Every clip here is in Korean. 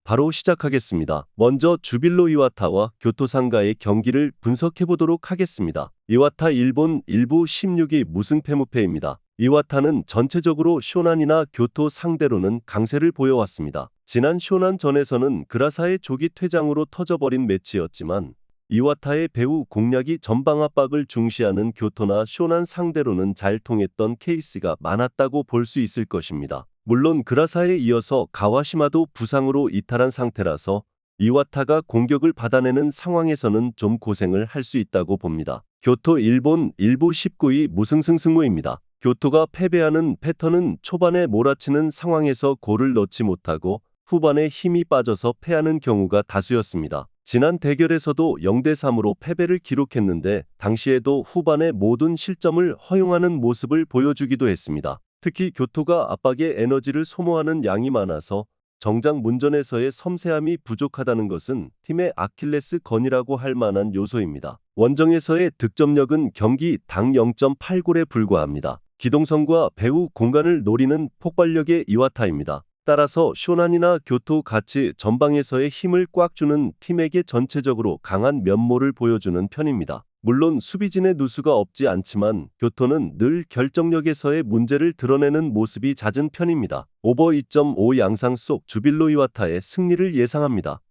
바로 시작하겠습니다. 먼저 주빌로 이와타와 교토상가의 경기를 분석해 보도록 하겠습니다. 이와타 일본 1부 16위 무승패 무패입니다. 이와타는 전체적으로 쇼난이나 교토 상대로는 강세를 보여왔습니다. 지난 쇼난전에서는 그라사의 조기 퇴장으로 터져버린 매치였지만 이와타의 배후 공략이 전방 압박을 중시하는 교토나 쇼난 상대로는 잘 통했던 케이스가 많았다고 볼 수 있을 것입니다. 물론 그라사에 이어서 가와시마도 부상으로 이탈한 상태라서 이와타가 공격을 받아내는 상황에서는 좀 고생을 할 수 있다고 봅니다. 교토 일본 1부 19위 무승승승무입니다. 교토가 패배하는 패턴은 초반에 몰아치는 상황에서 골을 넣지 못하고 후반에 힘이 빠져서 패하는 경우가 다수였습니다. 지난 대결에서도 0대3으로 패배를 기록했는데 당시에도 후반에 모든 실점을 허용하는 모습을 보여주기도 했습니다. 특히 교토가 압박에 에너지를 소모하는 양이 많아서 정작 문전에서의 섬세함이 부족하다는 것은 팀의 아킬레스건이라고 할 만한 요소입니다. 원정에서의 득점력은 경기 당 0.8골에 불과합니다. 기동성과 배후 공간을 노리는 폭발력의 이와타입니다. 따라서 쇼난이나 교토 같이 전방에서의 힘을 꽉 주는 팀에게 전체적으로 강한 면모를 보여주는 편입니다. 물론 수비진의 누수가 없지 않지만 교토는 늘 결정력에서의 문제를 드러내는 모습이 잦은 편입니다. 오버 2.5 양상 속 주빌로 이와타의 승리를 예상합니다.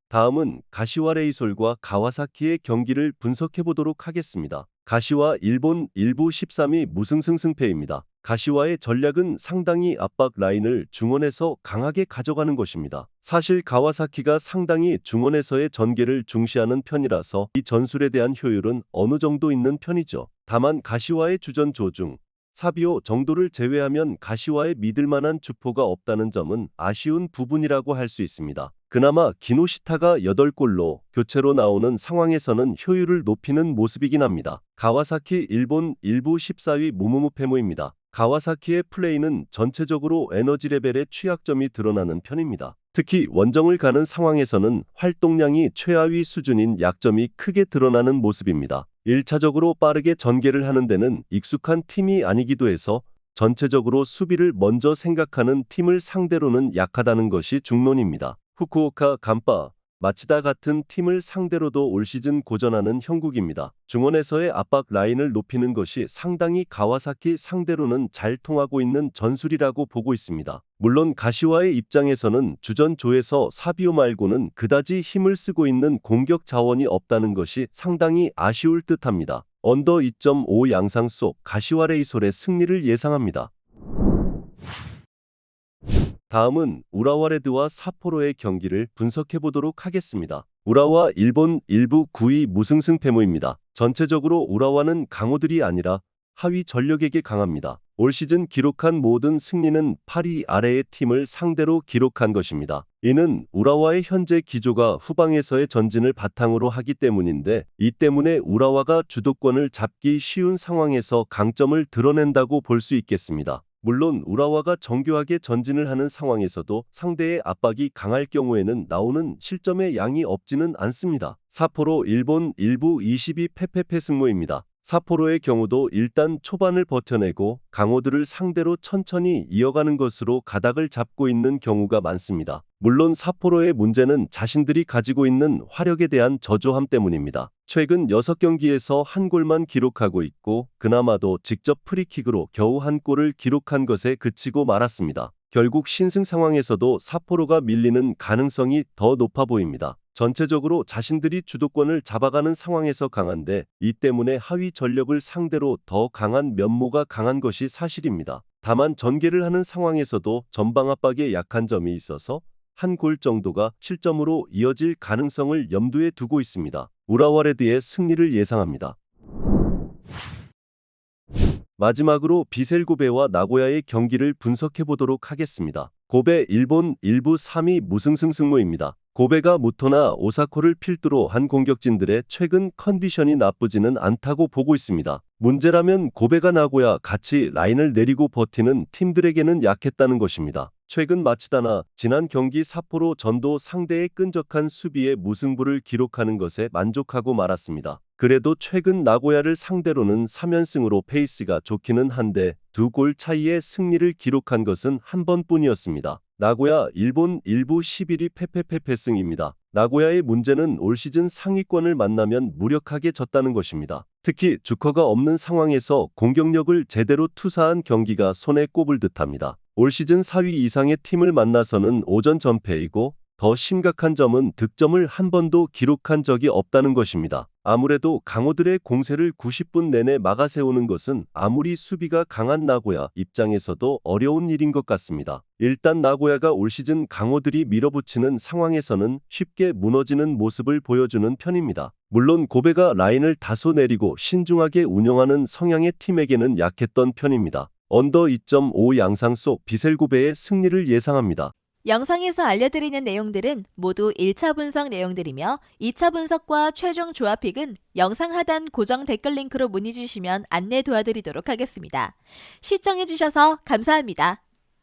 다음은 가시와 레이솔과 가와사키의 경기를 분석해 보도록 하겠습니다. 가시와 일본 1부 13위 무승승승패입니다. 가시와의 전략은 상당히 압박 라인을 중원에서 강하게 가져가는 것입니다. 사실 가와사키가 상당히 중원에서의 전개를 중시하는 편이라서 이 전술에 대한 효율은 어느 정도 있는 편이죠. 다만 가시와의 주전 조중 사비오 정도를 제외하면 가시와의 믿을 만한 주포가 없다는 점은 아쉬운 부분이라고 할 수 있습니다. 그나마 기노시타가 8골로 교체로 나오는 상황에서는 효율을 높이는 모습이긴 합니다. 가와사키 일본 1부 14위 무무무패무입니다. 가와사키의 플레이는 전체적으로 에너지 레벨의 취약점이 드러나는 편입니다. 특히 원정을 가는 상황에서는 활동량이 최하위 수준인 약점이 크게 드러나는 모습입니다. 1차적으로 빠르게 전개를 하는 데는 익숙한 팀이 아니기도 해서 전체적으로 수비를 먼저 생각하는 팀을 상대로는 약하다는 것이 중론입니다. 후쿠오카 간파, 마치다 같은 팀을 상대로도 올 시즌 고전하는 형국입니다. 중원에서의 압박 라인을 높이는 것이 상당히 가와사키 상대로는 잘 통하고 있는 전술이라고 보고 있습니다. 물론 가시와의 입장에서는 주전조에서 사비오 말고는 그다지 힘을 쓰고 있는 공격 자원이 없다는 것이 상당히 아쉬울 듯합니다. 언더 2.5 양상 속 가시와 레이솔의 승리를 예상합니다. 다음은 우라와 레드와 삿포로의 경기를 분석해 보도록 하겠습니다. 우라와 일본 1부 9위 무승승패무입니다. 전체적으로 우라와는 강호들이 아니라 하위 전력에게 강합니다. 올 시즌 기록한 모든 승리는 8위 아래의 팀을 상대로 기록한 것입니다. 이는 우라와의 현재 기조가 후방에서의 전진을 바탕으로 하기 때문인데 이 때문에 우라와가 주도권을 잡기 쉬운 상황에서 강점을 드러낸다고 볼 수 있겠습니다. 물론 우라와가 정교하게 전진을 하는 상황에서도 상대의 압박이 강할 경우에는 나오는 실점의 양이 없지는 않습니다. 삿포로 일본 1부 22 패패패 승무입니다. 삿포로의 경우도 일단 초반을 버텨내고 강호들을 상대로 천천히 이어가는 것으로 가닥을 잡고 있는 경우가 많습니다. 물론 삿포로의 문제는 자신들이 가지고 있는 화력에 대한 저조함 때문입니다. 최근 6경기에서 한 골만 기록하고 있고 그나마도 직접 프리킥으로 겨우 한 골을 기록한 것에 그치고 말았습니다. 결국 신승 상황에서도 삿포로가 밀리는 가능성이 더 높아 보입니다. 전체적으로 자신들이 주도권을 잡아가는 상황에서 강한데 이 때문에 하위 전력을 상대로 더 강한 면모가 강한 것이 사실입니다. 다만 전개를 하는 상황에서도 전방 압박에 약한 점이 있어서 한 골 정도가 실점으로 이어질 가능성을 염두에 두고 있습니다. 우라와 레드의 승리를 예상합니다. 마지막으로 비셀고베와 나고야의 경기를 분석해 보도록 하겠습니다. 고베 일본 1부 3위 무승승승무입니다. 고베가 무토나 오사코를 필두로 한 공격진들의 최근 컨디션이 나쁘지는 않다고 보고 있습니다. 문제라면 고베가 나고야 같이 라인을 내리고 버티는 팀들에게는 약했다는 것입니다. 최근 마치다나 지난 경기 삿포로 전도 상대의 끈적한 수비에 무승부를 기록하는 것에 만족하고 말았습니다. 그래도 최근 나고야를 상대로는 3연승으로 페이스가 좋기는 한데 2골 차이의 승리를 기록한 것은 한 번뿐이었습니다. 나고야 일본 일부 11위 패패패패승입니다. 나고야의 문제는 올 시즌 상위권을 만나면 무력하게 졌다는 것입니다. 특히 주커가 없는 상황에서 공격력을 제대로 투사한 경기가 손에 꼽을 듯합니다. 올 시즌 4위 이상의 팀을 만나서는 오전 전패이고 더 심각한 점은 득점을 한 번도 기록한 적이 없다는 것입니다. 아무래도 강호들의 공세를 90분 내내 막아세우는 것은 아무리 수비가 강한 나고야 입장에서도 어려운 일인 것 같습니다. 일단 나고야가 올 시즌 강호들이 밀어붙이는 상황에서는 쉽게 무너지는 모습을 보여주는 편입니다. 물론 고베가 라인을 다소 내리고 신중하게 운영하는 성향의 팀에게는 약했던 편입니다. 언더 2.5 양상 속 비셀고베의 승리를 예상합니다. 영상에서 알려드리는 내용들은 모두 1차 분석 내용들이며 2차 분석과 최종 조합픽은 영상 하단 고정 댓글 링크로 문의 주시면 안내 도와드리도록 하겠습니다. 시청해주셔서 감사합니다.